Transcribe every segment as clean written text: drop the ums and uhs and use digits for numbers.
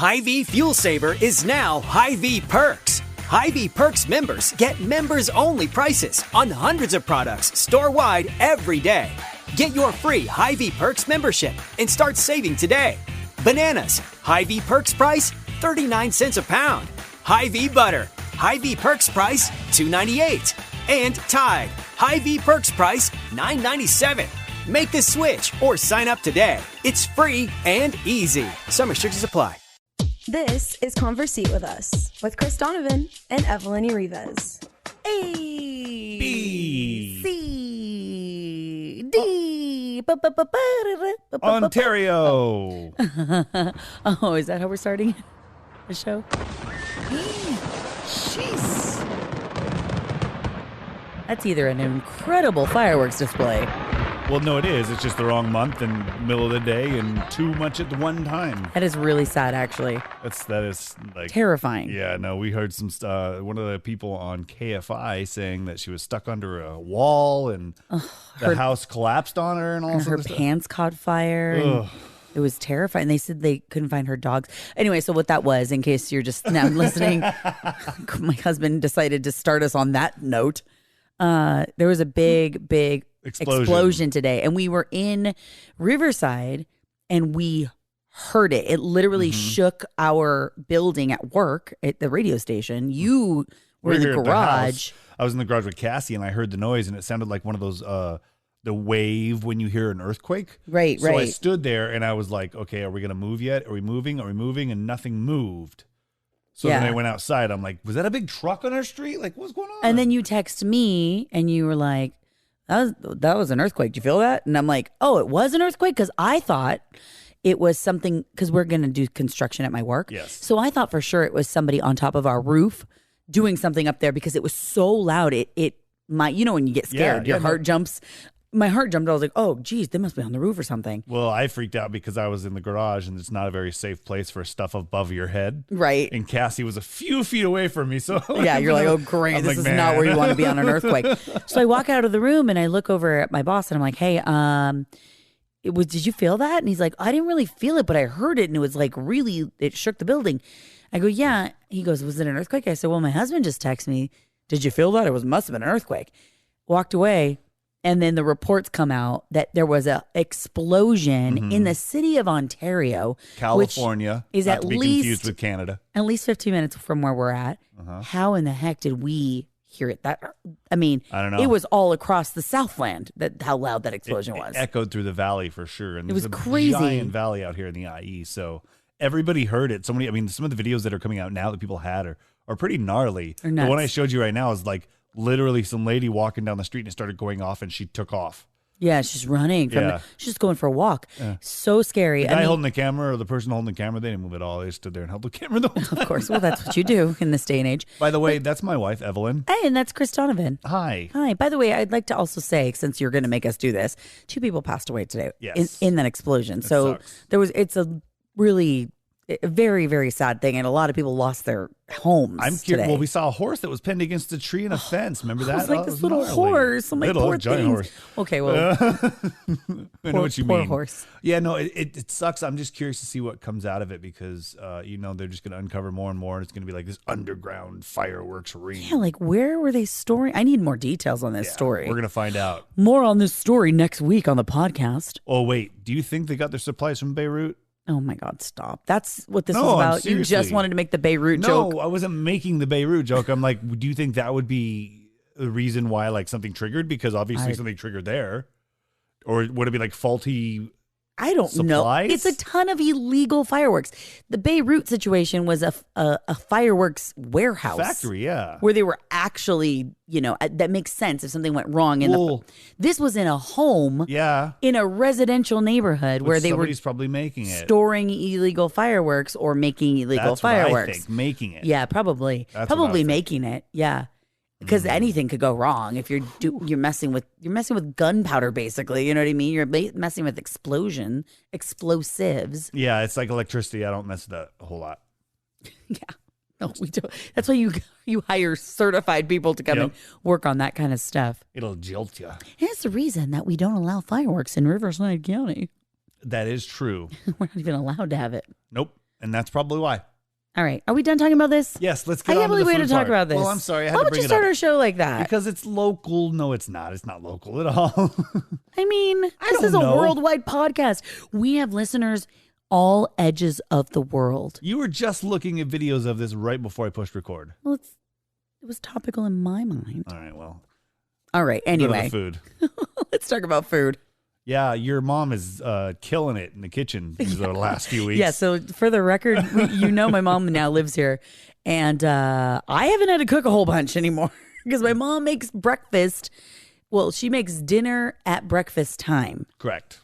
Hy-Vee Fuel Saver is now Hy-Vee Perks. Hy-Vee Perks members get members-only prices on hundreds of products store-wide every day. Get your free Hy-Vee Perks membership and start saving today. Bananas, Hy-Vee Perks price, 39 cents a pound. Hy-Vee Butter, Hy-Vee Perks price, $2.98. And Tide, Hy-Vee Perks price, $9.97. Make the switch or sign up today. It's free and easy. Some restrictions apply. This is Conversate with Us with Chris Donovan and Evelyn Rivas. A B C D Ontario. Oh, is that how we're starting the show? Jeez. That's either an incredible fireworks display. Well, no, it is. It's just the wrong month and middle of the day and too much at the one time. That is really sad, actually. That is like Terrifying. Yeah, no, we heard some one of the people on KFI saying that she was stuck under a wall and the house collapsed on her and all And sorts her of stuff. pants caught fire. And it was terrifying. They said they couldn't find her dogs. Anyway, so what that was, in case you're just now listening, my husband decided to start us on that note. There was a big explosion today, and we were in Riverside and we heard it. It literally shook our building at work at the radio station. You were in the garage. I was in the garage with Cassie and I heard the noise and it sounded like one of those the wave when you hear an earthquake. Right. So I stood there and I was like, okay, are we going to move yet? Are we moving? And nothing moved. So then I went outside. I'm like, was that a big truck on our street? Like, what's going on? And then you text me and you were like, that was an earthquake. Do you feel that? And I'm like, oh, it was an earthquake? Because I thought it was something, because we're going to do construction at my work. Yes. So I thought for sure it was somebody on top of our roof doing something up there because it was so loud. When you get scared, your heart jumps. My heart jumped. I was like, oh, geez, they must be on the roof or something. Well, I freaked out because I was in the garage and it's not a very safe place for stuff above your head. Right. And Cassie was a few feet away from me. So yeah, you're like, oh, great. This is not where you want to be on an earthquake. So I walk out of the room and I look over at my boss and I'm like, hey, did you feel that? And he's like, I didn't really feel it, but I heard it. And it was like it shook the building. I go, yeah. He goes, was it an earthquake? I said, well, my husband just texted me. Did you feel that? It must have been an earthquake. Walked away. And then the reports come out that there was an explosion in the city of Ontario, California, which is not at to be least confused with Canada. At least 15 minutes from where we're at. How in the heck did we hear it? I don't know. It was all across the Southland. How loud that explosion was. It echoed through the valley for sure, and it was there's a crazy. giant valley out here in the IE. So everybody heard it. Some of the videos that are coming out now that people had are pretty gnarly. The one I showed you right now is like. Literally, some lady walking down the street and it started going off, and she took off. Yeah, she's running. She's just going for a walk. Yeah. So scary. The guy holding the camera or the person holding the camera, they didn't move at all. They stood there and held the camera the whole time. Of course. Well, that's what you do in this day and age. By the way, that's my wife, Evelyn. Hey, and that's Chris Donovan. Hi. Hi. By the way, I'd like to also say, since you're going to make us do this, 2 people passed away today in that explosion. So sucks. It's a really... a very, very sad thing, and a lot of people lost their homes. I'm curious. Well, we saw a horse that was pinned against a tree and a fence. Remember that? It was like this little horse. I'm like, poor giant horse. Okay, well, I know what you poor mean. Horse. Yeah, no, it sucks. I'm just curious to see what comes out of it because they're just going to uncover more and more, and it's going to be like this underground fireworks ring. Yeah, like where were they storing? I need more details on this story. We're going to find out more on this story next week on the podcast. Oh wait, do you think they got their supplies from Beirut? Oh my God, stop. That's what this was about. You just wanted to make the Beirut joke. No, I wasn't making the Beirut joke. I'm like, do you think that would be the reason why like something triggered? Because obviously something triggered there. Or would it be like faulty I don't supplies? know. It's a ton of illegal fireworks. The Beirut situation was a fireworks warehouse. Factory, yeah. Where they were actually, that makes sense if something went wrong. This was in a home. Yeah. In a residential neighborhood where they were probably making it. Storing illegal fireworks or making illegal fireworks. What I think, making it. Yeah, probably. Probably making it. Yeah. Because anything could go wrong if you're messing with gunpowder, basically. You know what I mean? You're messing with explosives. Yeah, it's like electricity. I don't mess with that a whole lot. Yeah, no, we don't. That's why you hire certified people to come and work on that kind of stuff. It'll jilt you. That's the reason that we don't allow fireworks in Riverside County. That is true. We're not even allowed to have it. Nope. And that's probably why. All right. Are we done talking about this? Yes, let's get I on can't to the believe we had food to talk part. about this. Well, I'm sorry. I had Why to would bring you it start up. our show like that? Because it's local. No, it's not. It's not local at all. I mean, this is a worldwide podcast. We have listeners all edges of the world. You were just looking at videos of this right before I pushed record. Well, it was topical in my mind. All right, well. All right, anyway. Go to the food. Let's talk about food. Yeah, your mom is killing it in the kitchen these the last few weeks. Yeah, so for the record, my mom now lives here. And I haven't had to cook a whole bunch anymore because my mom makes breakfast. Well, she makes dinner at breakfast time. Correct.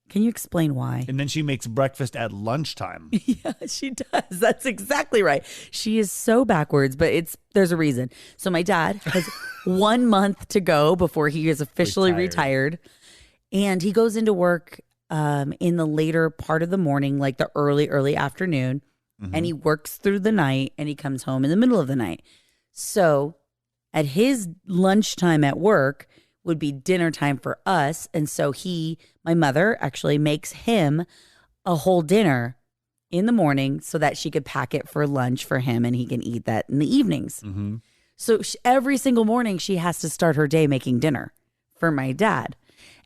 Can you explain why? And then she makes breakfast at lunchtime. Yeah, she does. That's exactly right. She is so backwards, but there's a reason. So my dad has 1 month to go before he is officially retired. And he goes into work in the later part of the morning, like the early afternoon. Mm-hmm. And he works through the night and he comes home in the middle of the night. So at his lunchtime at work would be dinner time for us. And so my mother actually makes him a whole dinner in the morning so that she could pack it for lunch for him and he can eat that in the evenings. Mm-hmm. So every single morning she has to start her day making dinner for my dad.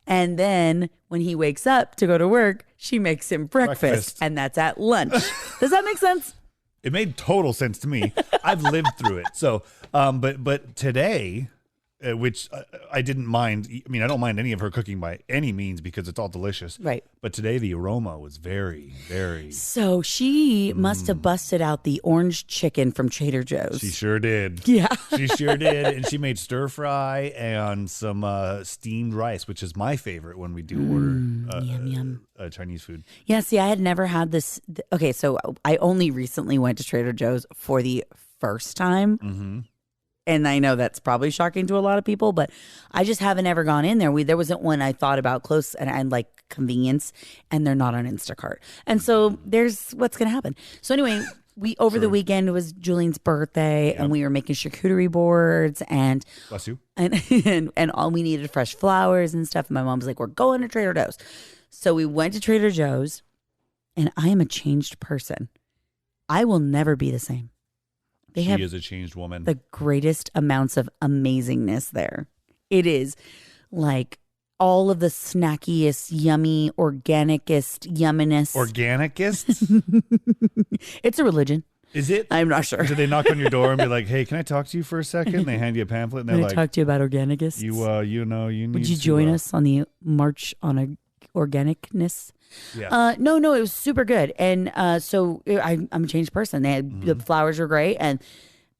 And then when he wakes up to go to work, she makes him breakfast. And that's at lunch. Does that make sense? It made total sense to me. I've lived through it. So, but today, which I didn't mind. I mean, I don't mind any of her cooking by any means because it's all delicious. Right. But today the aroma was very, very. So she must have busted out the orange chicken from Trader Joe's. She sure did. Yeah. She sure did. And she made stir fry and some steamed rice, which is my favorite when we do order yum. Chinese food. Yeah, see, I had never had this. Okay, so I only recently went to Trader Joe's for the first time. Mm-hmm. And I know that's probably shocking to a lot of people, but I just haven't ever gone in there. There wasn't one I thought about close and like convenience, and they're not on Instacart. And so there's what's going to happen. So anyway, over the weekend it was Julian's birthday, and we were making charcuterie boards and bless you, and all we needed fresh flowers and stuff. And my mom was like, "We're going to Trader Joe's." So we went to Trader Joe's, and I am a changed person. I will never be the same. She is a changed woman. The greatest amounts of amazingness there. It is like all of the snackiest, yummy, organicest, yumminess. Organicest? It's a religion. Is it? I'm not sure. Do they knock on your door and be like, "Hey, can I talk to you for a second?" They hand you a pamphlet and they're like, talk to you about organicist. You need Would you join us on the march on organicness? Yeah. No, it was super good. And so I'm a changed person. They had the flowers were great, and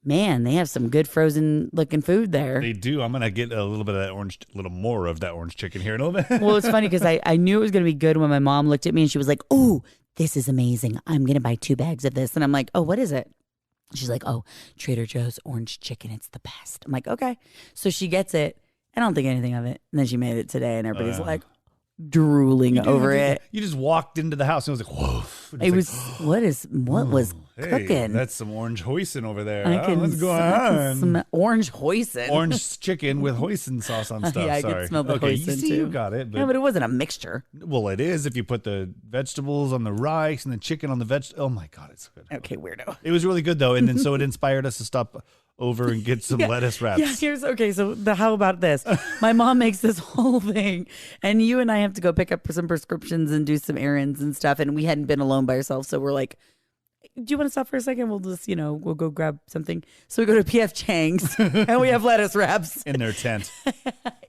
man, they have some good frozen looking food there. They do. I'm gonna get a little bit of that little more of that orange chicken here in a little bit. Well, it's funny because I knew it was gonna be good when my mom looked at me and she was like, "Oh, this is amazing. I'm gonna buy 2 bags of this." And I'm like, "Oh, what is it?" She's like, "Oh, Trader Joe's orange chicken. It's the best." I'm like, "Okay." So she gets it. I don't think anything of it. And then she made it today, and everybody's like drooling over it. You just walked into the house and it was like, whoa. It was what was cooking? That's some orange hoisin over there. What's going on? Some orange hoisin. Orange chicken with hoisin sauce on stuff. Yeah, I Sorry. could smell the hoisin too. You got it. But it wasn't a mixture. Well, it is if you put the vegetables on the rice and the chicken on the Oh my God, it's good. Okay, weirdo. It was really good though, and then so it inspired us to stop over and get some lettuce wraps. Yeah, so how about this? My mom makes this whole thing, and you and I have to go pick up some prescriptions and do some errands and stuff, and we hadn't been alone by ourselves, so we're like, "Do you want to stop for a second? We'll just, we'll go grab something." So we go to P.F. Chang's, and we have lettuce wraps. In their tent.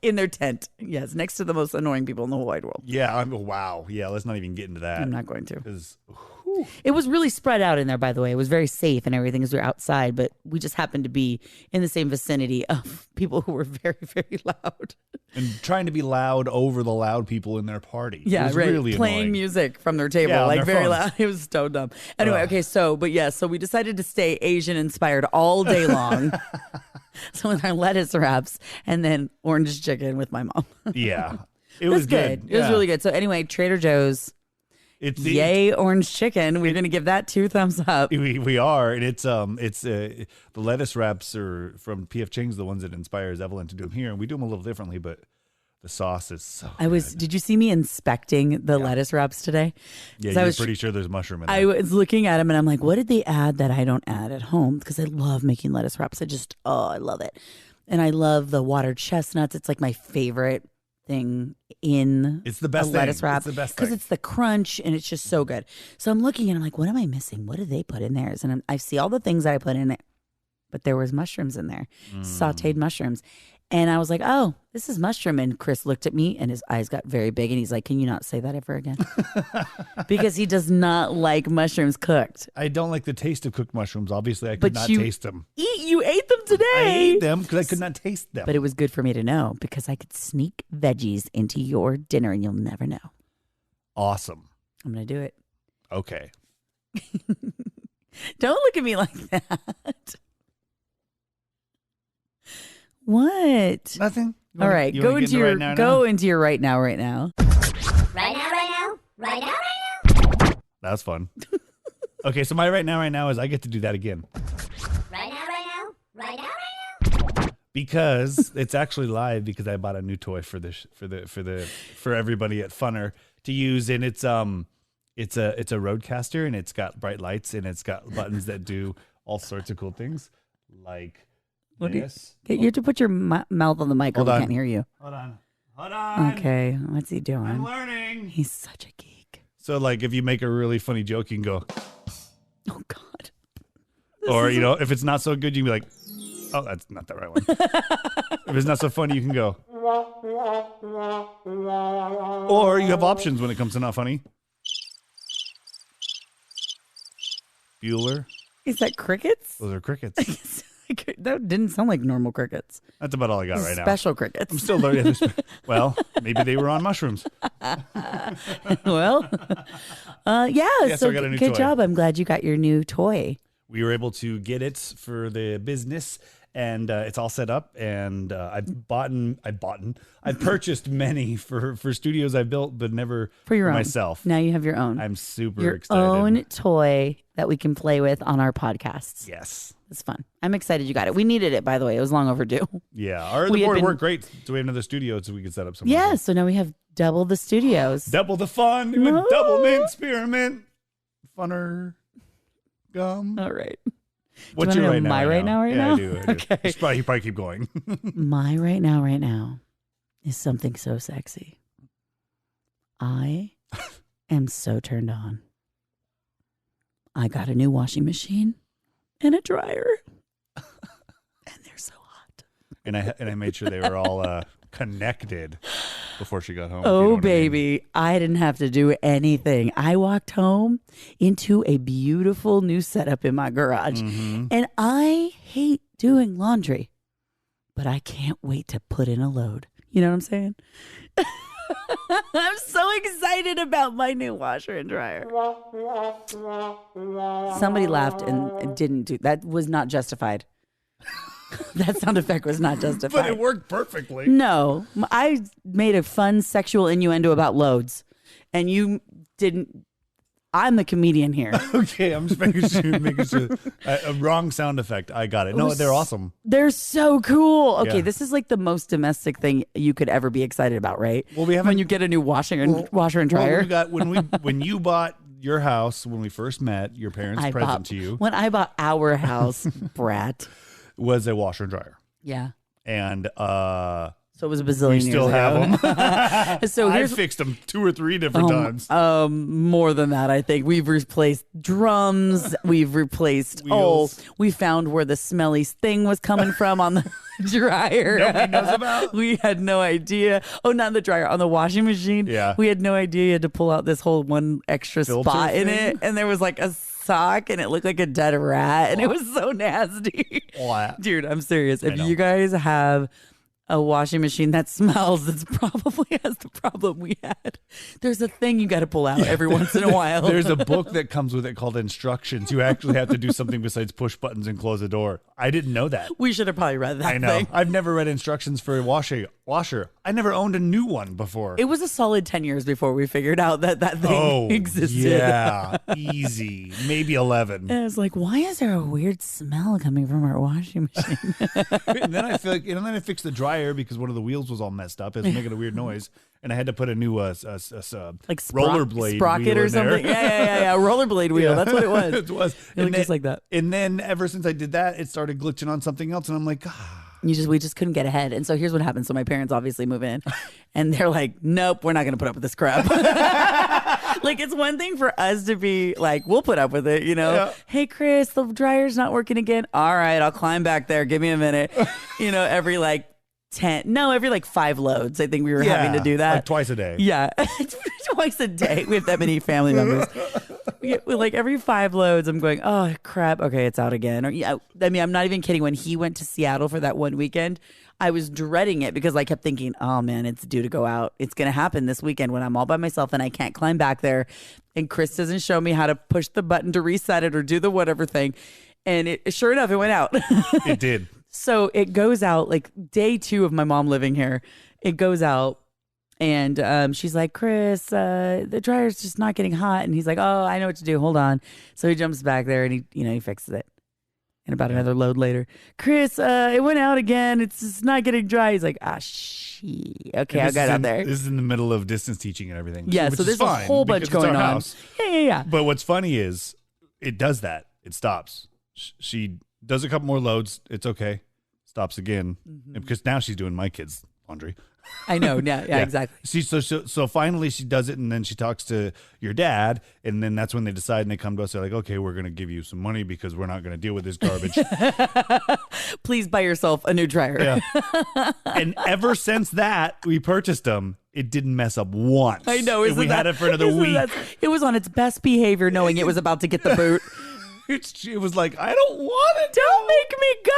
In their tent, yes, next to the most annoying people in the whole wide world. Yeah, wow. Yeah, let's not even get into that. I'm not going to. It was really spread out in there, by the way. It was very safe and everything as we were outside, but we just happened to be in the same vicinity of people who were very, very loud. And trying to be loud over the loud people in their party. Yeah, it was right. really Playing annoying. music from their table, like very phones. loud. It was so dumb. Anyway, okay, so we decided to stay Asian inspired all day long. So with our lettuce wraps and then orange chicken with my mom. Yeah. It was good. It was really good. So anyway, Trader Joe's. Yay, orange chicken. We're going to give that 2 thumbs up. We are. And it's the lettuce wraps are from P.F. Chang's, the ones that inspires Evelyn to do them here. And we do them a little differently, but The sauce is so good. Did you see me inspecting the lettuce wraps today? Yeah, you're pretty sure there's mushroom in there. I was looking at them and I'm like, what did they add that I don't add at home? Because I love making lettuce wraps. I love it. And I love the water chestnuts. It's like my favorite thing in it's the best lettuce wrap. It's the best because it's the crunch and it's just so good. So I'm looking and I'm like, what am I missing? What did they put in theirs? And I see all the things that I put in it, but there was mushrooms in there, sauteed mushrooms. And I was like, oh, this is mushroom. And Chris looked at me and his eyes got very big. And he's like, can you not say that ever again? Because he does not like mushrooms cooked. I don't like the taste of cooked mushrooms. Obviously, I could not taste them. You ate them today. I ate them because I could not taste them. But it was good for me to know because I could sneak veggies into your dinner and you'll never know. Awesome. I'm going to do it. Okay. Don't look at me like that. What? Nothing. All right, go into your right now. Right now. That's fun. Okay, so my right now is I get to do that again. Right now. Because it's actually live because I bought a new toy for everybody at Funner to use, and it's a roadcaster, and it's got bright lights, and it's got buttons that do all sorts of cool things like. You have to put your mouth on the mic or we can't hear you. Hold on. Okay, what's he doing? I'm learning. He's such a geek. So, like, if you make a really funny joke, you can go, oh, God. Or, if it's not so good, you can be like, oh, that's not the right one. If it's not so funny, you can go. Or you have options when it comes to not funny. Bueller. Is that crickets? Those are crickets. That didn't sound like normal crickets. That's about all I got right now. Special crickets. I'm still learning. Well, maybe they were on mushrooms. Well, yeah. So I got a new good toy. job. I'm glad you got your new toy. We were able to get it for the business, and it's all set up. And I've purchased many for studios I built, but never for your own. Myself. Now you have your own. I'm super your excited. Your own toy that we can play with on our podcasts. Yes. It's fun. I'm excited you got it. We needed it, by the way. It was long overdue. Yeah. The board worked great. So we have another studio so we can set up something. Yeah. So now we have double the studios. Double the fun with double mint, spearmint, funner, gum. All right. What's your right now? My right now? I do. Okay. You probably keep going. My right now is something so sexy. I am so turned on. I got a new washing machine and a dryer. And they're so hot. And I made sure they were all connected before she got home. Oh, baby. I didn't have to do anything. I walked home into a beautiful new setup in my garage. Mm-hmm. And I hate doing laundry, but I can't wait to put in a load. You know what I'm saying? I'm so excited about my new washer and dryer. Somebody laughed and didn't do that. Was not justified. That sound effect was not justified. But it worked perfectly. No, I made a fun sexual innuendo about loads, and you didn't. I'm the comedian here. Okay, I'm just making sure. A wrong sound effect. I got it. No, they're awesome. They're so cool. Okay, Yeah. This is like the most domestic thing you could ever be excited about, right? Well, we haven't. When you get a new washer and dryer. Well, when you bought your house when we first met, your parents' present to you. When I bought our house, brat, was a washer and dryer. Yeah. And so it was a bazillion years still ago. have them. So I fixed them 2 or 3 different times. More than that, I think. We've replaced drums. We've replaced wheels. We found where the smelly thing was coming from on the dryer. Nobody knows about. We had no idea. Oh, not the dryer, on the washing machine. Yeah. We had no idea you had to pull out this whole one extra Filter spot in thing? it, and there was like a sock, and it looked like a dead rat, and it was so nasty. Dude, I'm serious. If you guys have a washing machine that smells, that's probably has the problem we had. There's a thing you got to pull out every once in a while. There's a book that comes with it called instructions. You actually have to do something besides push buttons and close the door. I didn't know that. We should have probably read that I know. thing. I've never read instructions for washing. washer. I never owned a new one before. It was a solid 10 years before we figured out that thing existed. Yeah, easy. Maybe 11. And I was like, why is there a weird smell coming from our washing machine? And then I feel like, and then I fixed the dryer because one of the wheels was all messed up. It was making a weird noise. And I had to put a new rollerblade sprocket or something. Yeah. Rollerblade wheel. Yeah. That's what it was. It was. It looked just like that. And then ever since I did that, it started glitching on something else. And I'm like, We just couldn't get ahead. And so here's what happened. So my parents obviously move in and they're like, nope, we're not going to put up with this crap. Like, it's one thing for us to be like, we'll put up with it, you know? Yeah. Hey, Chris, the dryer's not working again. All right, I'll climb back there. Give me a minute. Every 5 loads. I think we were having to do that. Like twice a day. Yeah. Twice a day. We have that many family members. Like every 5 loads, I'm going, oh, crap. Okay, it's out again. I'm not even kidding. When he went to Seattle for that one weekend, I was dreading it because I kept thinking, oh, man, it's due to go out. It's going to happen this weekend when I'm all by myself and I can't climb back there. And Chris doesn't show me how to push the button to reset it or do the whatever thing. And sure enough, it went out. It did. So it goes out like day 2 of my mom living here. It goes out and she's like, Chris, the dryer's just not getting hot. And he's like, oh, I know what to do. Hold on. So he jumps back there and he fixes it. And about another load later, Chris, it went out again. It's just not getting dry. He's like, okay, I got out there. This is in the middle of distance teaching and everything. Yeah, so there's a whole bunch going on. House. Yeah. But what's funny is it does that. It stops. She does a couple more loads. It's okay. Stops again. Because now she's doing my kids' laundry. I know. Yeah, exactly. So finally she does it, and then she talks to your dad, and then that's when they decide, and they come to us. They're like, okay, we're going to give you some money because we're not going to deal with this garbage. Please buy yourself a new dryer. Yeah. And ever since that, we purchased them. It didn't mess up once. I know. We had it for another week. It was on its best behavior knowing it was about to get the boot. It was like, I don't want it. Don't make me go.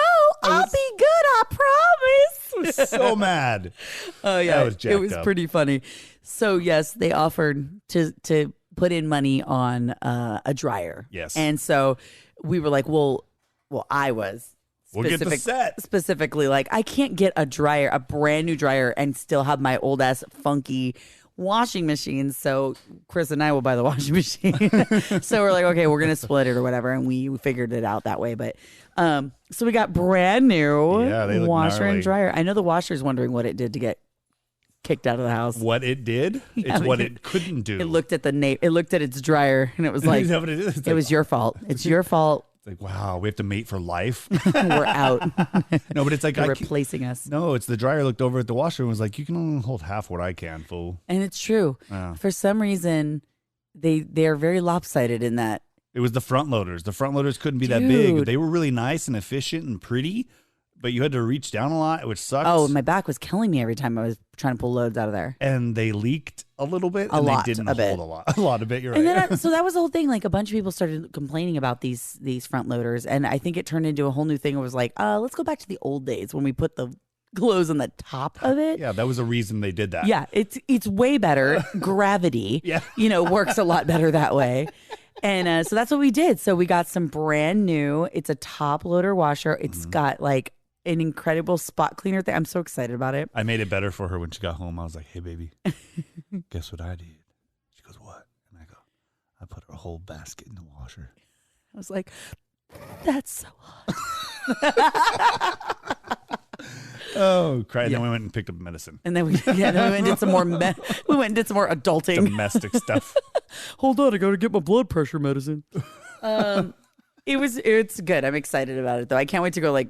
I'll be good. I promise. I was so mad. Oh yeah, it was up. Pretty funny. So yes, they offered to put in money on a dryer. Yes, and so we were like, well, I was. We'll get the set. Specifically, like I can't get a brand new dryer, and still have my old ass funky washing machine. So Chris and I will buy the washing machine. So we're like, okay, we're gonna split it or whatever, and we figured it out that way. But so we got brand new washer gnarly. and dryer. I know the washer's wondering what it did to get kicked out of the house. What it did? Yeah, it's what it couldn't do. It looked at it looked at its dryer, and it was like, it was your fault. It's your fault. It's like, wow, we have to mate for life. We're out. No, but it's like they're replacing us. No, it's the dryer looked over at the washer and was like, you can only hold half what I can, fool. And it's true. For some reason, they are very lopsided in that. It was the front loaders. The front loaders couldn't be that big. They were really nice and efficient and pretty, but you had to reach down a lot, which sucks. Oh, my back was killing me every time I was trying to pull loads out of there. And they leaked a little bit. They didn't hold a lot. A lot of it, you're right. And then so that was the whole thing. Like a bunch of people started complaining about these front loaders. And I think it turned into a whole new thing. It was like, let's go back to the old days when we put the clothes on the top of it. Yeah, that was a reason they did that. Yeah, it's way better. Gravity, works a lot better that way. And so that's what we did. So we got some brand new. It's a top loader washer. It's got like an incredible spot cleaner thing. I'm so excited about it. I made it better for her when she got home. I was like, hey, baby, guess what I did? She goes, what? And I go, I put her whole basket in the washer. I was like, that's so hot. Oh, cried. And then we went and picked up medicine. And then we went and did some more adulting. Domestic stuff. Hold on, I got to get my blood pressure medicine. It's good. I'm excited about it though. I can't wait to go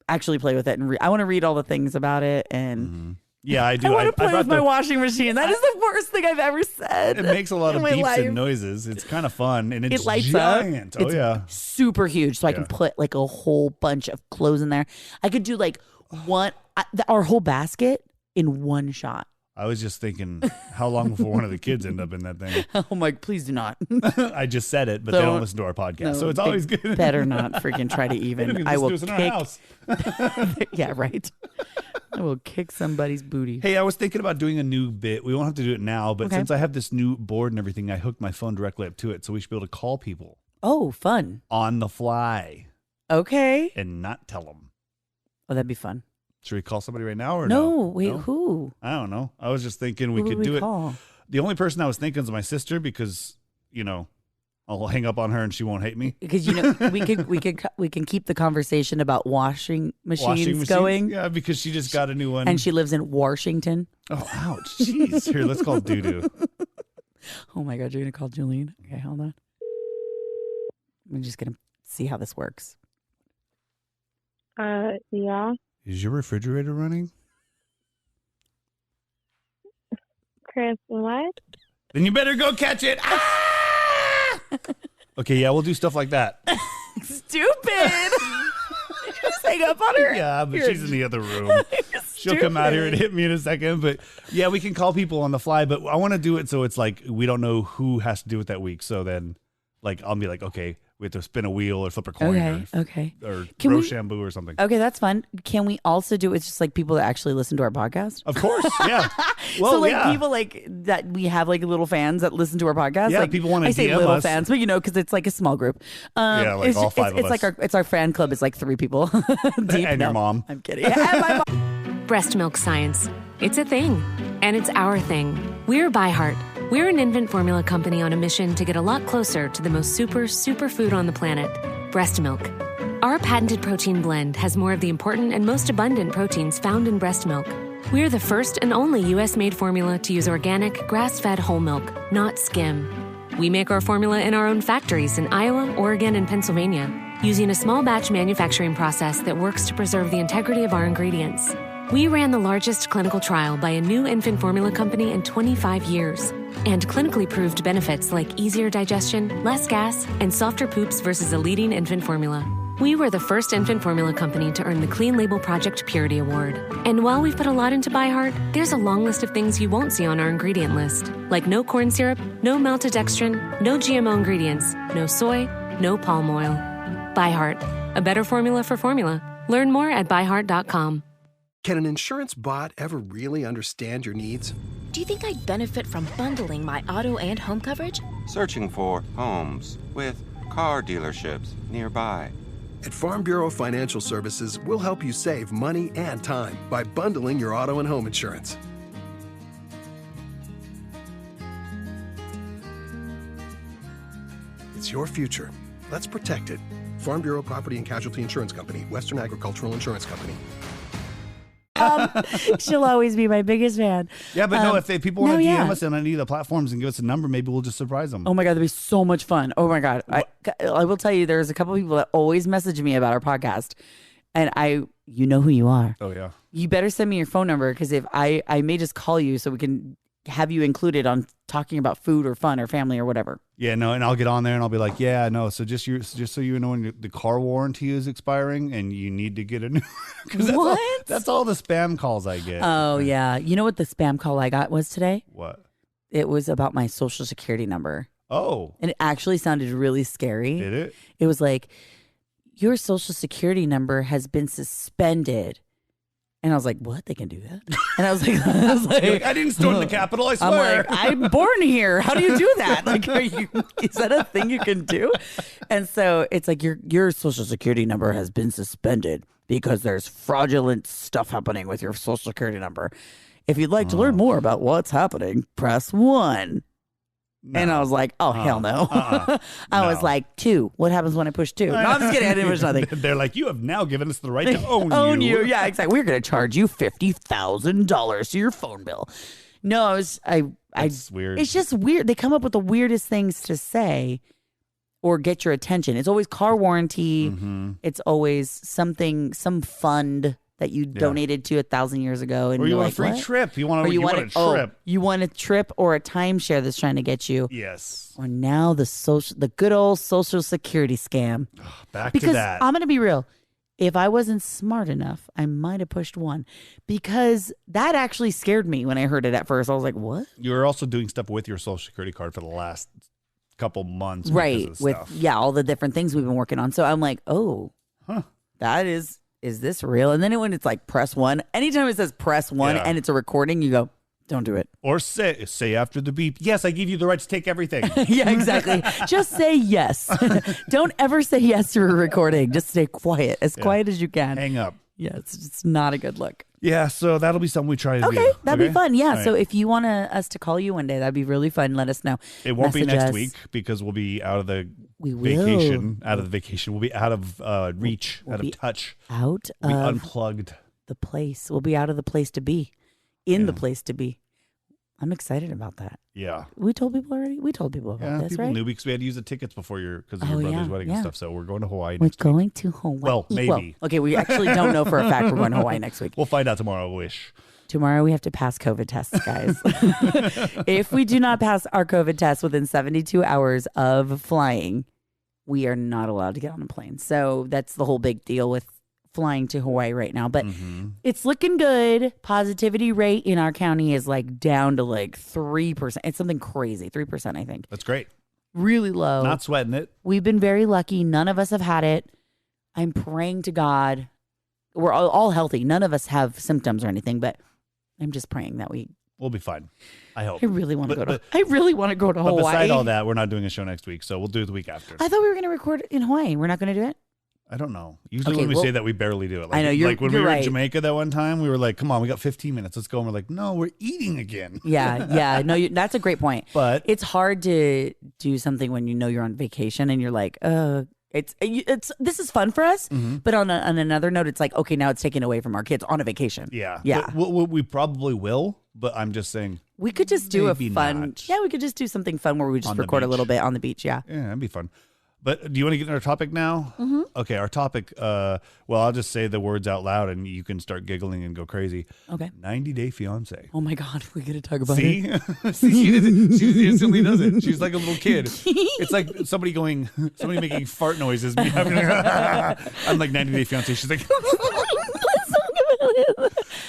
actually play with it and I want to read all the things about it and yeah, I do. I want to play with my washing machine. That is the worst thing I've ever said. It makes a lot of beeps and noises. It's kind of fun and it's lights giant. Up. Oh yeah, super huge. So I can put like a whole bunch of clothes in there. I could do like our whole basket in one shot. I was just thinking, how long before one of the kids end up in that thing? Oh my, please do not. I just said it, but they don't listen to our podcast, so it's always good. Better not freaking try to even. I will kick. In our house. Yeah, right. I will kick somebody's booty. Hey, I was thinking about doing a new bit. We won't have to do it now, but since I have this new board and everything, I hooked my phone directly up to it, so we should be able to call people. Oh, fun. On the fly. Okay. And not tell them. Oh, that'd be fun. Should we call somebody right now or no? Wait, who? I don't know. I was just thinking we Who could would do call? it. The only person I was thinking is my sister because, I'll hang up on her and she won't hate me. Because we can keep the conversation about washing machines going. Yeah, because she just got a new one. And she lives in Washington. Oh, ouch. Jeez. Here, let's call Doo-Doo. Oh my God, you're going to call Jolene? Okay, hold on. I'm just going to see how this works. Yeah. Is your refrigerator running? Chris, what? Then you better go catch it. Ah! Okay, yeah, we'll do stuff like that. Stupid. Just hang up on her. Yeah, but she's in the other room. She'll come out here and hit me in a second. But yeah, we can call people on the fly. But I want to do it so it's like we don't know who has to do it that week. So then, I'll be like, okay, we have to spin a wheel or flip a coin or Rochambeau or something. Okay, that's fun. Can we also do it just like people that actually listen to our podcast? Of course, yeah. Well, so people that we have little fans that listen to our podcast. Yeah, people want to DM us. I say little fans, but because it's like a small group. All five of us. It's our fan club. It's like 3 people deep. And your mom. I'm kidding. And my mom. Breast milk science. It's a thing. And it's our thing. We're ByHeart. We're an infant formula company on a mission to get a lot closer to the most super food on the planet, breast milk. Our patented protein blend has more of the important and most abundant proteins found in breast milk. We're the first and only U.S.-made formula to use organic, grass-fed whole milk, not skim. We make our formula in our own factories in Iowa, Oregon, and Pennsylvania, using a small batch manufacturing process that works to preserve the integrity of our ingredients. We ran the largest clinical trial by a new infant formula company in 25 years and clinically proved benefits like easier digestion, less gas, and softer poops versus a leading infant formula. We were the first infant formula company to earn the Clean Label Project Purity Award. And while we've put a lot into ByHeart, there's a long list of things you won't see on our ingredient list, like no corn syrup, no maltodextrin, no GMO ingredients, no soy, no palm oil. ByHeart, a better formula for formula. Learn more at byheart.com. Can an insurance bot ever really understand your needs? Do you think I'd benefit from bundling my auto and home coverage? Searching for homes with car dealerships nearby. At Farm Bureau Financial Services, we'll help you save money and time by bundling your auto and home insurance. It's your future. Let's protect it. Farm Bureau Property and Casualty Insurance Company, Western Agricultural Insurance Company. She'll always be my biggest fan. Yeah, but if people want to DM us on any of the platforms and give us a number, maybe we'll just surprise them. Oh my God, that'd be so much fun. Oh my God. I will tell you, there's a couple of people that always message me about our podcast. And you know who you are. Oh, yeah. You better send me your phone number because if I may just call you so we can have you included on talking about food or fun or family or whatever. Yeah, no, and I'll get on there and I'll be like, yeah, no. So just so you know, when the car warranty is expiring and you need to get a new. That's all the spam calls I get. Oh yeah, you know what the spam call I got was today? What? It was about my social security number. Oh, and it actually sounded really scary. Did it? It was like, your social security number has been suspended. And I was like, what? They can do that? And I was like, I didn't storm the Capitol, I swear. I'm born here. How do you do that? Like, is that a thing you can do? And so it's like, your social security number has been suspended because there's fraudulent stuff happening with your social security number. If you'd like to learn more about what's happening, press 1. No. And I was like, oh, hell no. I was like, 2. What happens when I push 2? No, I'm just kidding. I didn't push nothing. They're like, you have now given us the right to own you. Yeah, exactly. We're going to charge you $50,000 to your phone bill. No, it's weird. It's just weird. They come up with the weirdest things to say or get your attention. It's always car warranty. Mm-hmm. It's always some fund that you donated to 1,000 years ago, and or you want a free what? trip. You want a trip. You want a trip or a timeshare that's trying to get you. Yes. Or now the good old social security scam. Back because to that. I'm going to be real. If I wasn't smart enough, I might have pushed 1 because that actually scared me when I heard it at first. I was like, what? You were also doing stuff with your social security card for the last couple months. Right. With all the different things we've been working on. So I'm like, that is this real? And then when it's like press 1, anytime it says press 1 and it's a recording, you go, don't do it. Or say after the beep, yes, I give you the right to take everything. Yeah, exactly. Just say yes. Don't ever say yes to a recording. Just stay quiet, quiet as you can. Hang up. Yeah, it's not a good look. Yeah, so that'll be something we try to do. Okay, that'd be fun. Yeah, right. So if you want us to call you one day, that'd be really fun. Let us know. It won't be Message next us. week because we'll be out of the We will. vacation. Out of the vacation. We'll be out of reach, We'll out be of touch. Out We'll be of unplugged. the place. We'll be out of the place to be. In the place to be. I'm excited about that. Yeah. We told people already? We told people about this, people right? knew because we had to use the tickets before because of your brother's wedding and stuff. So we're going to Hawaii We're next week. going to Hawaii. Well, maybe. Okay, we actually don't know for a fact we're going to Hawaii next week. We'll find out tomorrow, I wish. Tomorrow we have to pass COVID tests, guys. If we do not pass our COVID test within 72 hours of flying, we are not allowed to get on a plane. So that's the whole big deal with flying to Hawaii right now. But it's looking good. Positivity rate in our county is like down to like 3%. It's something crazy. 3%, I think. That's great. Really low. Not sweating it. We've been very lucky. None of us have had it. I'm praying to God. We're all healthy. None of us have symptoms or anything, but I'm just praying that we'll be fine. I hope. I really want to go to Hawaii. But beside all that, we're not doing a show next week, so we'll do it the week after. I thought we were going to record in Hawaii. We're not going to do it? I don't know. Usually when we say that, we barely do it. Like, I know. You're when we were right. in Jamaica that one time, we were like, come on, we got 15 minutes. Let's go. And we're like, no, we're eating again. Yeah. No, that's a great point. But it's hard to do something when you know you're on vacation and you're like, this is fun for us. But on another note, it's like, okay, now it's taken away from our kids on a vacation. Yeah. Yeah. We probably will, but I'm just saying. We could just do a fun. Not. Yeah, we could just do something fun where we just record a little bit on the beach. Yeah. Yeah, that'd be fun. But do you want to get into our topic now? Okay, our topic, well, I'll just say the words out loud and you can start giggling and go crazy. Okay. 90-Day Fiancé. Oh, my God. We're going to talk about it. See? She instantly does it. She's like a little kid. It's like somebody making fart noises. I'm like 90-Day Fiancé. She's like,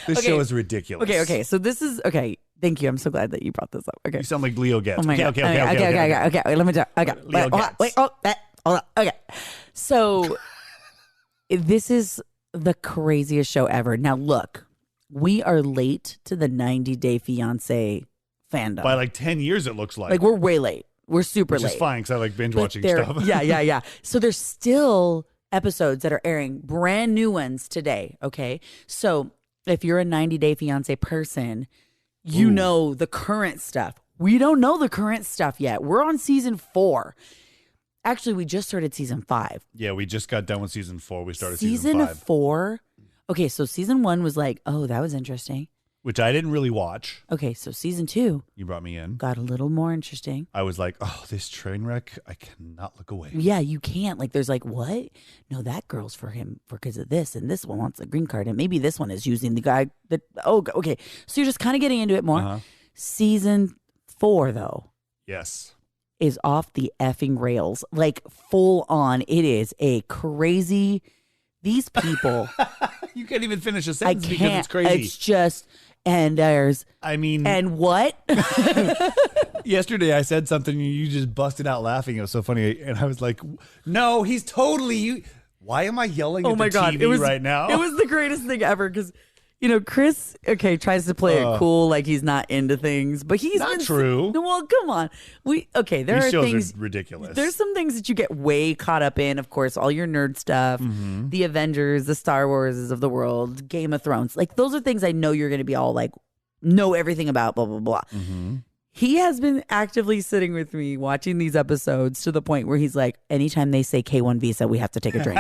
this show is ridiculous. Okay. So this is, okay. Thank you. I'm so glad that you brought this up. Okay. You sound like Leo Getz. Oh my God. Okay. Wait, let me tell. Okay. Leo Getz. Hold on. Okay. So this is the craziest show ever. Now look, we are late to the 90-Day Fiancé fandom. By like 10 years, it looks like. Like we're way late. We're super late. Which is fine because I like binge watching stuff. Yeah. So there's still episodes that are airing, brand new ones today. Okay. So if you're a 90-Day Fiancé person, you know the current stuff. We don't know the current stuff yet. We're on season 4. Actually, we just started season 5. Yeah, we just got done with season 4. We started season 5. 4. Okay, so season 1 was like, oh, that was interesting. Which I didn't really watch. Okay, so season 2. You brought me in. Got a little more interesting. I was like, oh, this train wreck, I cannot look away. Yeah, you can't. Like, there's like, what? No, that girl's for him because of this, and this one wants a green card, and maybe this one is using the guy that, okay. So you're just kind of getting into it more. Season 4, though. Yes. Is off the effing rails. Like, full on. It is a crazy, these people. You can't even finish a sentence because it's crazy. It's just... And there's, and what? Yesterday I said something and you just busted out laughing. It was so funny. And I was like, no, he's totally you. Why am I yelling at the TV right now? It was the greatest thing ever because, Chris, tries to play it cool like he's not into things, but he's not true. Well, come on. There are things. Are ridiculous. There's some things that you get way caught up in. Of course, all your nerd stuff, the Avengers, the Star Warses of the world, Game of Thrones. Like those are things I know you're going to be all like, know everything about, blah, blah, blah. He has been actively sitting with me watching these episodes to the point where he's like, anytime they say K1 Visa, we have to take a drink.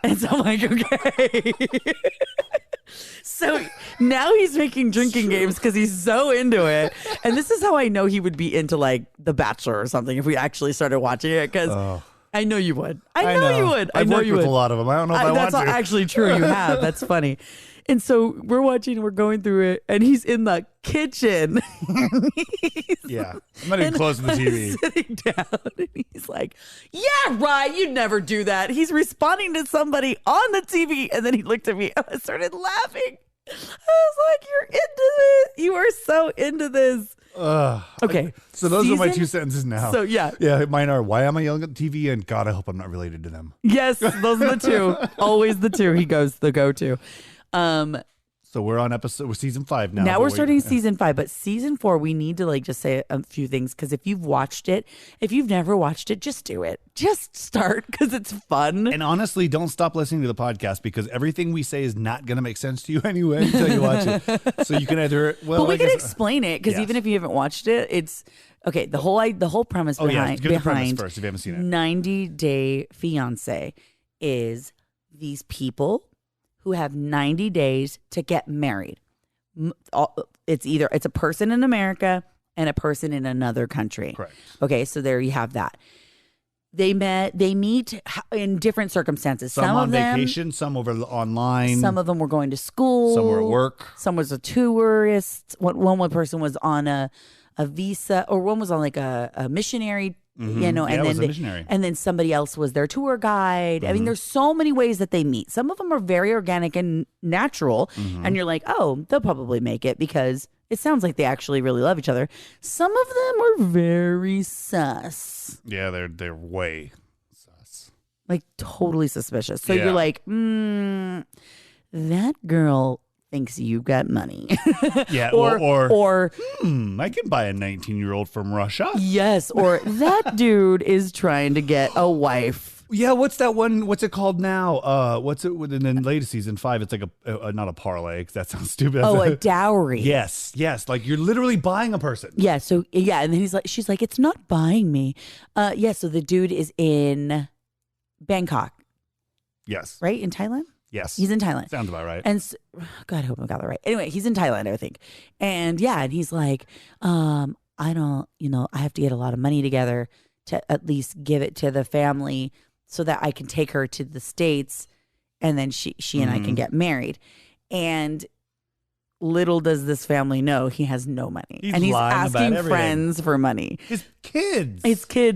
And so I'm like, okay. So now he's making drinking games because he's so into it. And this is how I know he would be into like The Bachelor or something if we actually started watching it because I know you would. I know you would. I've worked with a lot of them. I don't know if I want to. That's actually true. You have. That's funny. And so we're watching, we're going through it, and he's in the kitchen. Yeah. I'm not even close to the TV. Sitting down, and he's like, yeah, right, you'd never do that. He's responding to somebody on the TV, and then he looked at me, and I started laughing. I was like, you're into this. You are so into this. Okay. So those are my 2 sentences now. So, yeah. Yeah, mine are, why am I yelling at the TV? And God, I hope I'm not related to them. Yes, those are the 2. Always the 2. He goes the go-to. So we're on season 5 now. Now we're starting season 5, but season 4, we need to like just say a few things because if you've never watched it, just do it. Just start because it's fun. And honestly, don't stop listening to the podcast because everything we say is not going to make sense to you anyway until you watch it. So you can either but we can explain it because even if you haven't watched it, it's okay. The whole premise behind the premise first if you haven't seen it. 90 Day Fiancé is these people who have 90 days to get married. It's a person in America and a person in another country. Correct. Okay, so there you have that. They meet in different circumstances. Some on vacation, some over online. Some of them were going to school. Some were at work. Some was a tourist. One person was on a visa, or one was on like a missionary. Mm-hmm. And then somebody else was their tour guide. I mean, there's so many ways that they meet. Some of them are very organic and natural, and you're like, oh, they'll probably make it because it sounds like they actually really love each other. Some of them are very sus. Yeah, they're way sus, like totally suspicious. So you're like, that girl thinks you got money. Yeah, or I can buy a 19-year-old from Russia. Yes, or that dude is trying to get a wife. Yeah, what's that one? What's it called now? What's it? And then latest season 5, it's like a not a parlay because that sounds stupid. A dowry. Yes, like you're literally buying a person. Yeah. So and then she's like, it's not buying me. So the dude is in Bangkok. Yes. Right in Thailand. Yes. He's in Thailand. Sounds about right. And God, I hope I got that right. Anyway, he's in Thailand, I think. And and he's like, I don't, I have to get a lot of money together to at least give it to the family so that I can take her to the States and then she and I can get married. And little does this family know he has no money. He's asking friends for money. His kids.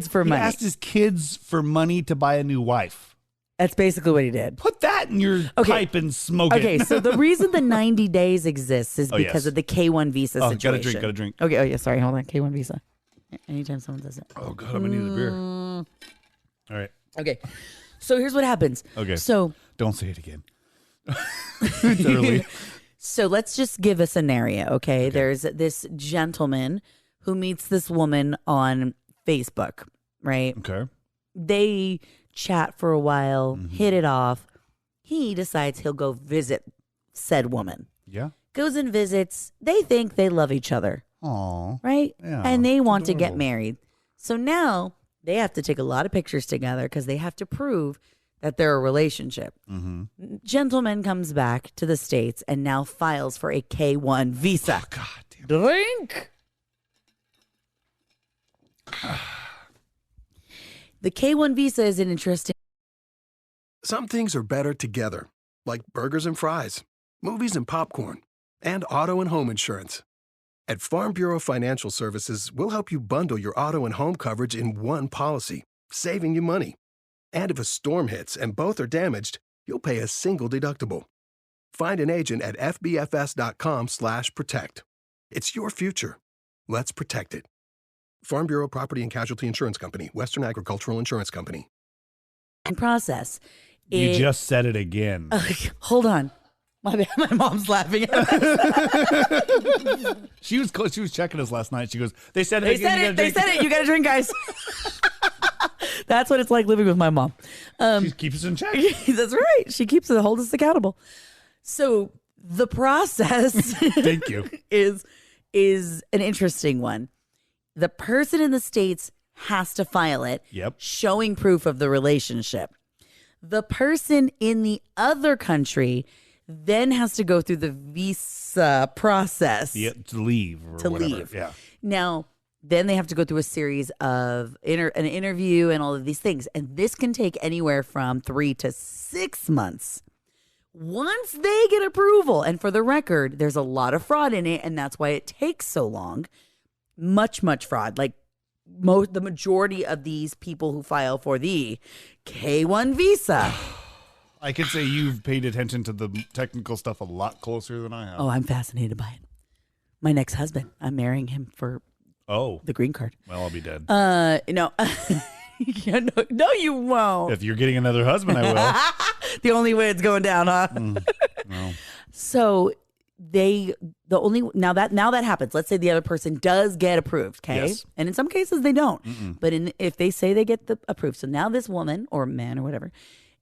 For money. He asked his kids for money to buy a new wife. That's basically what he did. Put that in your pipe and smoke it. Okay, so the reason the 90 days exists is because of the K1 visa situation. Got a drink. Okay, oh yeah, sorry, hold on. K1 visa. Anytime someone does it. Oh God, I'm gonna need a beer. All right. Okay, so here's what happens. Okay. So don't say it again. It's early. So let's just give a scenario, okay? There's this gentleman who meets this woman on Facebook, right? Okay. They chat for a while, hit it off. He decides he'll go visit said woman. Yeah. Goes and visits. They think they love each other. Aww. Right? Yeah. And they want to get married. So now they have to take a lot of pictures together because they have to prove that they're a relationship. Mm-hmm. Gentleman comes back to the States and now files for a K1 visa. Oh, God damn. Drink. The K1 visa is an interesting. Some things are better together, like burgers and fries, movies and popcorn, and auto and home insurance. At Farm Bureau Financial Services, we'll help you bundle your auto and home coverage in one policy, saving you money. And if a storm hits and both are damaged, you'll pay a single deductible. Find an agent at fbfs.com/protect. It's your future. Let's protect it. Farm Bureau Property and Casualty Insurance Company, Western Agricultural Insurance Company. Process. You just said it again. Hold on. My bad. My mom's laughing at us. She was checking us last night. She goes, they said it They again. said it. You got to drink, guys. That's what it's like living with my mom. She keeps us in check. That's right. She keeps it, holds us accountable. So the process Thank you. is an interesting one. The person in the States has to file it, showing proof of the relationship. The person in the other country then has to go through the visa process. To leave. Yeah. Now, then they have to go through a series of an interview and all of these things. And this can take anywhere from 3 to 6 months. Once they get approval, and for the record, there's a lot of fraud in it, and that's why it takes so long. Much fraud. Like the majority of these people who file for the K1 visa. I could say you've paid attention to the technical stuff a lot closer than I have. Oh, I'm fascinated by it. My next husband, I'm marrying him for the green card. Well, I'll be dead. No. No, you won't. If you're getting another husband, I will. The only way it's going down, huh? No. So now that happens. Let's say the other person does get approved, okay? Yes. And in some cases they don't. But if they say they get the approved, so now this woman or man or whatever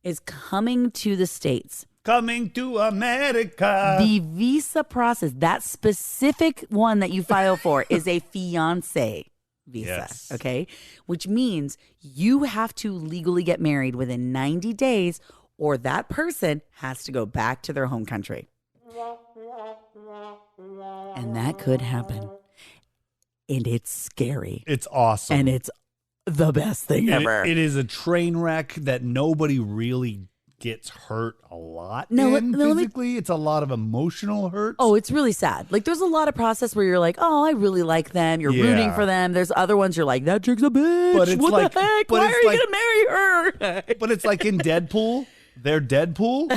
is coming to the States. Coming to America. The visa process, that specific one that you file for is a fiancé visa, Yes. okay? Which means you have to legally get married within 90 days or that person has to go back to their home country. And that could happen. And it's scary. It's awesome. And it's the best thing ever. It is a train wreck that nobody really gets hurt a lot physically. It's a lot of emotional hurt. Oh, it's really sad. Like, there's a lot of process where you're like, oh, I really like them. You're rooting for them. There's other ones you're like, that chick's a bitch. But it's what the heck? Why are you going to marry her? But it's like in Deadpool. They're Deadpool.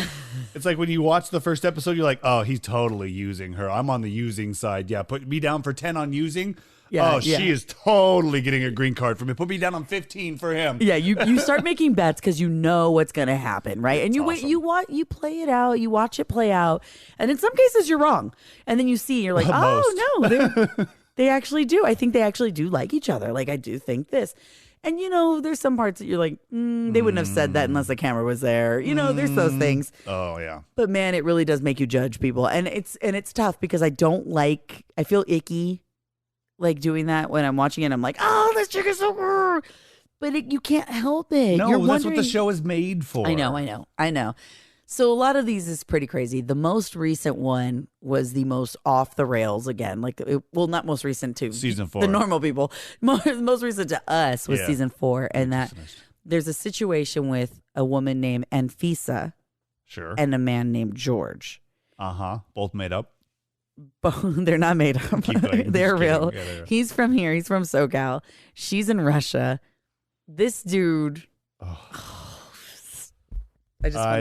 It's like when you watch the first episode, you're like, oh, he's totally using her. I'm on the using side. Yeah, put me down for 10 on using. Yeah, she is totally getting a green card for me. Put me down on 15 for him. Yeah, you start making bets because you know what's going to happen, right? And you play it out, you watch it play out, and in some cases you're wrong, and then you see you're like, oh no, they actually do. I think they actually do like each other. Like I do think this, and there's some parts that you're like, they wouldn't have said that unless the camera was there. There's those things. Oh yeah. But man, it really does make you judge people, and it's tough because I feel icky. Like doing that when I'm watching it, I'm like, oh, this chick is so, but you can't help it. No, that's what the show is made for. I know. So a lot of these is pretty crazy. The most recent one was the most off the rails again. Not most recent to season 4. The normal people. Most recent to us was season 4, and that there's a situation with a woman named Anfisa, sure, and a man named George. Both made up. They're not made up. They're real. Yeah, he's from here. He's from SoCal. She's in Russia. This dude. I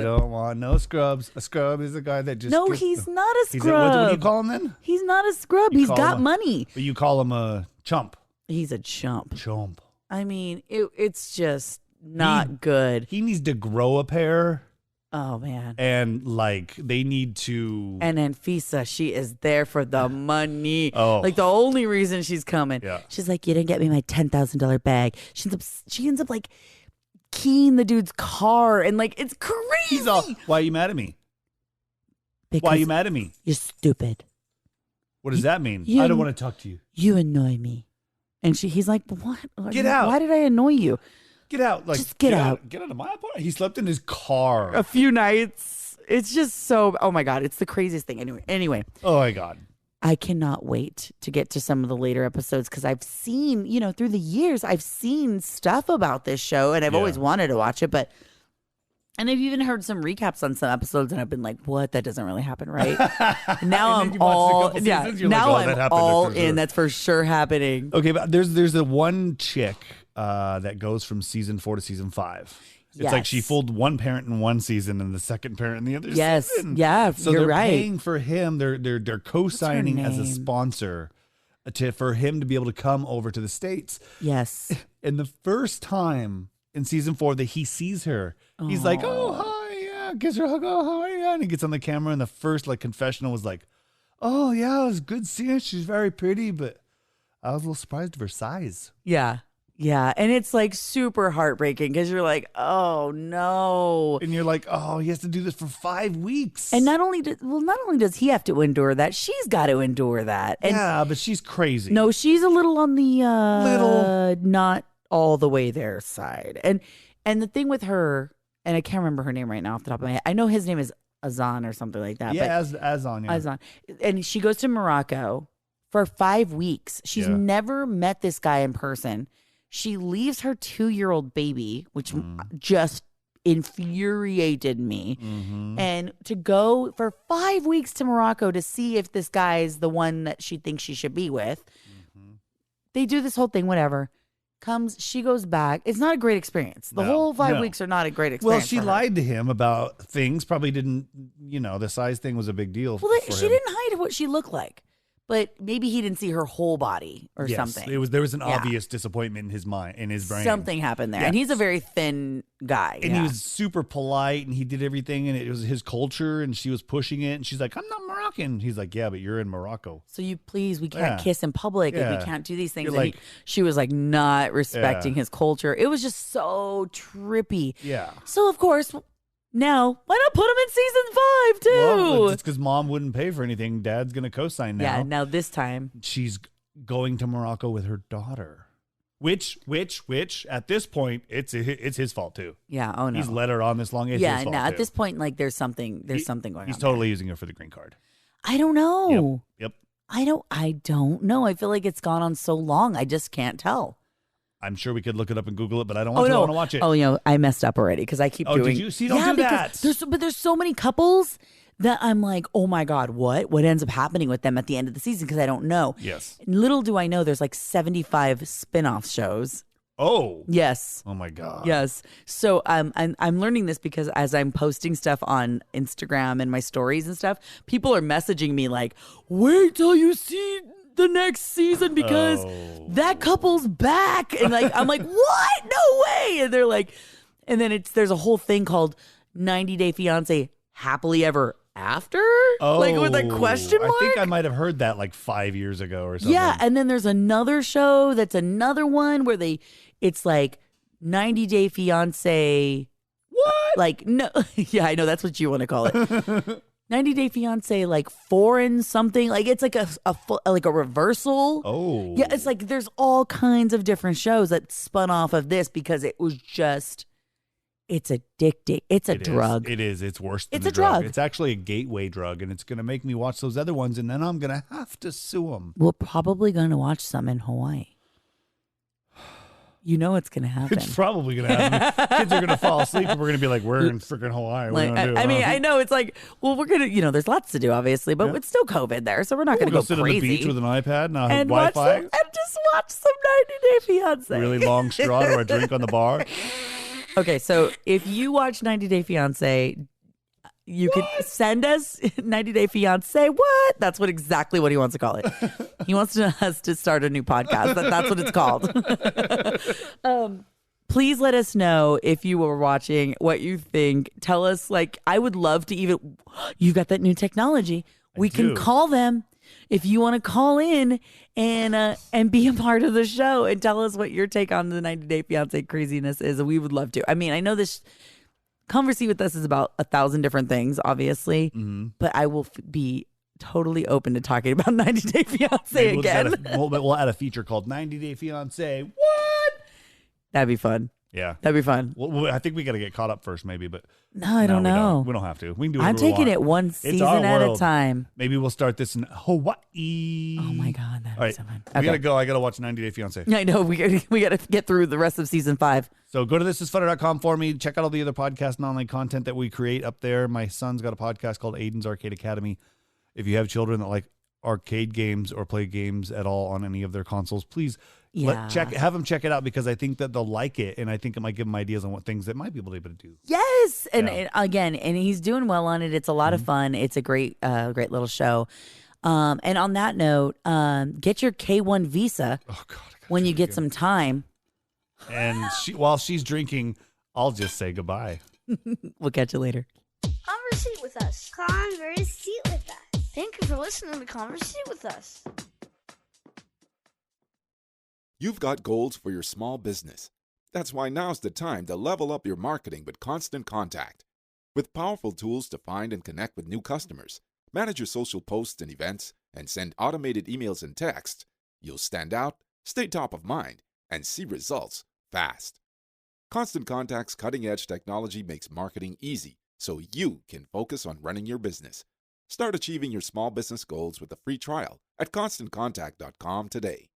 don't want no scrubs. A scrub is a guy that just. No, he's not a scrub. What do you call him then? He's not a scrub. He's got money. But you call him a chump. He's a chump. Chump. I mean, it's just not good. He needs to grow a pair. Oh, man. And, they need to... And Anfisa, she is there for the money. Oh. The only reason she's coming. Yeah. She's like, you didn't get me my $10,000 bag. She ends up keying the dude's car. And, it's crazy. He's all, why are you mad at me? Because why are you mad at me? You're stupid. What does that mean? I don't want to talk to you. You annoy me. And he's like, what? Get out. Why did I annoy you? Get out. Just get out. Get out of my apartment. He slept in his car. A few nights. It's just so, oh my God. It's the craziest thing. Anyway. Oh my God. I cannot wait to get to some of the later episodes because I've seen, through the years, I've seen stuff about this show and I've always wanted to watch it. And I've even heard some recaps on some episodes and I've been like, what? That doesn't really happen, right? Now I'm all in. That's for sure happening. Okay, but there's the one chick that goes from season 4 to season 5. It's like she fooled one parent in one season and the second parent in the other season. Yeah, so you're they're right. paying for him. They're co-signing as a sponsor for him to be able to come over to the States. Yes. And the first time in season 4 that he sees her, he's like, oh, hi, yeah, gives her a hug, oh, hi, yeah. And he gets on the camera and the first confessional was like, oh, yeah, it was good seeing her. She's very pretty, but I was a little surprised of her size. Yeah. Yeah, and it's super heartbreaking because you're like, oh no, and you're like, oh, he has to do this for 5 weeks, and not only does he have to endure that, she's got to endure that. And yeah, but she's crazy. No, she's a little on the not all the way there side, and the thing with her, and I can't remember her name right now off the top of my head. I know his name is Azan or something like that. Yeah, Azan. Yeah. Azan, and she goes to Morocco for 5 weeks. She's never met this guy in person. She leaves her 2-year-old baby, which just infuriated me. Mm-hmm. And to go for 5 weeks to Morocco to see if this guy is the one that she thinks she should be with. Mm-hmm. They do this whole thing, whatever. She goes back. It's not a great experience. The whole 5 weeks are not a great experience. Well, she lied to him about things. Probably didn't, the size thing was a big deal. Well, she didn't hide what she looked like. but maybe he didn't see her whole body or Yes, something. There was an obvious disappointment in his mind, in his brain. Something happened there. Yes. And he's a very thin guy. And he was super polite, and he did everything, and it was his culture, and she was pushing it, and she's like, I'm not Moroccan. He's like, yeah, but you're in Morocco. So we can't kiss in public, and we can't do these things. And she was like not respecting his culture. It was just so trippy. Yeah. So of course, now why not put him in season 5 too? Well, it's because mom wouldn't pay for anything. Dad's gonna co-sign now. Yeah. Now this time she's going to Morocco with her daughter. Which at this point it's his fault too. Yeah. Oh no. He's let her on this long. It's his fault now at too. this point, like there's something going on. He's totally using her for the green card. I don't know. Yep. I don't know. I feel like it's gone on so long. I just can't tell. I'm sure we could look it up and Google it, but I don't want to. I want to watch it. Oh, I messed up already because I keep doing. Did you? See, don't do that. There's so many couples that I'm like, oh my God, what ends up happening with them at the end of the season? Because I don't know. Yes. Little do I know, there's like 75 spin-off shows. Oh. Yes. Oh my God. Yes. So I'm learning this because as I'm posting stuff on Instagram and my stories and stuff, people are messaging me like, wait till you see the next season because that couple's back. And like, I'm like, what? No way. And they're like, and then there's a whole thing called 90 Day Fiancé Happily Ever After? Like with a question mark? I think I might have heard that like 5 years ago or something. Yeah. And then there's another show that's another one where it's like 90 Day Fiancé. What? Like, no. Yeah, I know. That's what you want to call it. 90 Day Fiancé, like foreign something. Like it's like a reversal. Oh. Yeah, it's like there's all kinds of different shows that spun off of this because it was just, it's addicting. It's a drug. It is. It's worse than It's a a drug. It's actually a gateway drug, and it's going to make me watch those other ones, and then I'm going to have to sue them. We're probably going to watch some in Hawaii. You know it's going to happen. It's probably going to happen. Kids are going to fall asleep, and we're going to be like, we're in freaking Hawaii. What are we gonna do? I mean, I know it's like, well, we're going to, there's lots to do, obviously, but it's still COVID there, so we're not going to go sit crazy. on the beach with an iPad and watch Wi-Fi. and just watch some 90 Day Fiancé. Really long straw or a drink on the bar. Okay, so if you watch 90 Day Fiancé, you could send us 90 Day Fiancé. What? That's exactly what he wants to call it. He wants us to start a new podcast. That's what it's called. Please let us know if you were watching, what you think. Tell us, I would love to even, you've got that new technology. We can call them. If you want to call in and be a part of the show and tell us what your take on the 90 Day Fiancé craziness is, we would love to. I mean, I know this Conversation with Us is about 1,000 different things, obviously, but I will be totally open to talking about 90 Day Fiancé again. We'll add a feature called 90 Day Fiancé. What? That'd be fun. Yeah. That'd be fun. Well, I think we got to get caught up first, maybe, but no, I don't know. We don't have to. We can do it. I'm taking it one season at a time. Maybe we'll start this in Hawaii. Oh my God, that'd be so fun. We gotta go. I gotta watch 90 Day Fiancé. I know. We gotta get through the rest of season 5. So go to thisisfunner.com for me. Check out all the other podcasts and online content that we create up there. My son's got a podcast called Aiden's Arcade Academy. If you have children that like arcade games or play games at all on any of their consoles, please have them check it out, because I think that they'll like it, and I think it might give them ideas on what things that might be able to do. Yes, and again, he's doing well on it. It's a lot of fun. It's a great little show. And on that note, get your K1 visa when you get some time. And while she's drinking, I'll just say goodbye. We'll catch you later. Conversate with us. Conversate with us. Thank you for listening to Conversate with Us. You've got goals for your small business. That's why now's the time to level up your marketing with Constant Contact. With powerful tools to find and connect with new customers, manage your social posts and events, and send automated emails and texts, you'll stand out, stay top of mind, and see results fast. Constant Contact's cutting-edge technology makes marketing easy so you can focus on running your business. Start achieving your small business goals with a free trial at ConstantContact.com today.